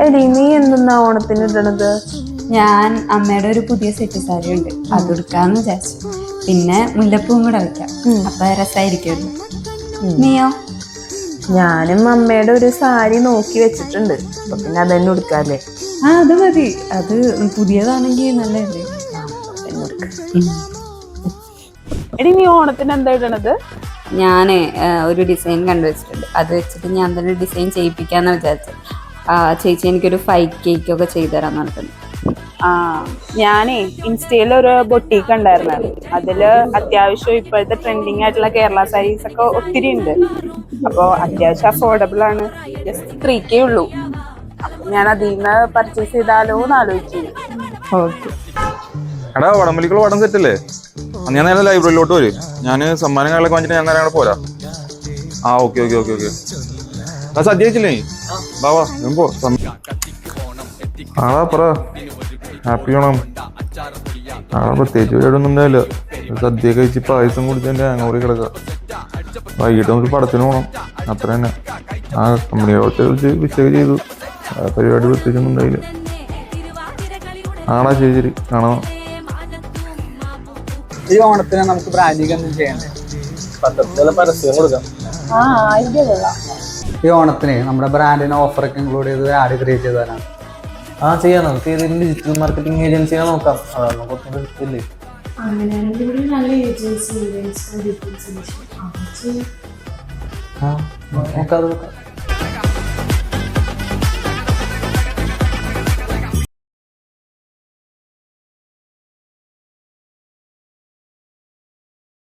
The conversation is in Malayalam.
എടി നീ എന്തെന്നാ ഓണത്തിന് ഇടണത്? ഞാൻ അമ്മയുടെ ഒരു പുതിയ സെറ്റ് സാരി ഉണ്ട്, അത് എടുക്കാന്ന് വിചാരിച്ചു. പിന്നെ മുല്ലപ്പൂവും കൂടെ വെക്കാം, അപ്പൊ രസമായിരിക്കുമല്ലോ. നീയോ? ഞാനും അമ്മയുടെ ഒരു സാരി നോക്കി വെച്ചിട്ടുണ്ട്, അപ്പൊ പിന്നെ അതന്നെ എടുക്കാല്ലേ. അത് മതി, അത് പുതിയതാണെങ്കിൽ നല്ലതല്ലേ. എടി നീ ഓണത്തിന് എന്താ ഇടണത്? ഞാനേ ഒരു ഡിസൈൻ കണ്ടുവച്ചിട്ടുണ്ട്, അത് വെച്ചിട്ട് ഞാൻ തന്നെ ഡിസൈൻ ചെയ്യിപ്പിക്കാന്ന് വിചാരിച്ചു. ചേച്ചി എനിക്കൊരു 5 കേക്കൊക്കെ ചെയ്തു തരാൻ നടത്തുന്നു. ഞാനേ ഇൻസ്റ്റയിൽ ഒരു ബൊട്ടീക്ക് ഉണ്ടായിരുന്നു, അതില് അത്യാവശ്യം ഇപ്പോഴത്തെ ട്രെൻഡിങ് ആയിട്ടുള്ള കേരള സാരീസ് ഒക്കെ ഒത്തിരി ഉണ്ട്. അപ്പോൾ അത്യാവശ്യം അഫോർഡബിൾ ആണ്, ജസ്റ്റ് 3K ഉള്ളൂ. അപ്പൊ ഞാൻ അതിൽ നിന്ന് പർച്ചേസ് ചെയ്താലോ എന്ന് ആലോചിച്ചു. ഓക്കെ. എടാ വടംവലിക്കുള്ള വടം സെറ്റല്ലേ? ഞാൻ നേരെ ലൈബ്രറിയിലോട്ട് വരും. ഞാൻ സമ്മാനങ്ങളൊക്കെ വാങ്ങിച്ചിട്ട് ഞാൻ നേരെ അങ്ങോട്ട് പോരാ. Okay okay okay okay. സദ്യ കഴിച്ചില്ലേ? ബാവാ പോ. പറ. ഹാപ്പി ഓണം. പ്രത്യേകിച്ച് പരിപാടിയൊന്നും ഉണ്ടാവില്ല. സദ്യ കഴിച്ച് പായസം കുടിച്ചതിന്റെ അങ്ങോട്ട് കിടക്കാം. വൈകിട്ട് നമുക്ക് പടത്തിന് പോകണം, അത്ര തന്നെ. കമ്പനിയോട്ട് വിളിച്ച് വിഷയം ചെയ്തു. പരിപാടി പ്രത്യേകിച്ചൊന്നും ഉണ്ടായില്ല. ശരി ശരി കാണാം. ഈ ഓണത്തിന് നമുക്ക് ബ്രാൻഡിങ് ഒന്നും ചെയ്യണ്ടേ? പത്രത്തിലുള്ള പരസ്യം കൊടുക്കാം. ഈ ഓണത്തിന് നമ്മുടെ ബ്രാൻഡിന് ഓഫറൊക്കെ ഇൻക്ലൂഡ് ചെയ്ത് ആഡ് ക്രിയേറ്റ് ചെയ്താലാണ്. ചെയ്യാം. നമുക്ക് ഏതെങ്കിലും ഡിജിറ്റൽ മാർക്കറ്റിംഗ് ഏജൻസികളെ നോക്കാം. അതാണ് കുറച്ചുകൂടെ കിട്ടില്ലേ? നല്ല ഏജൻസി നോക്കാം.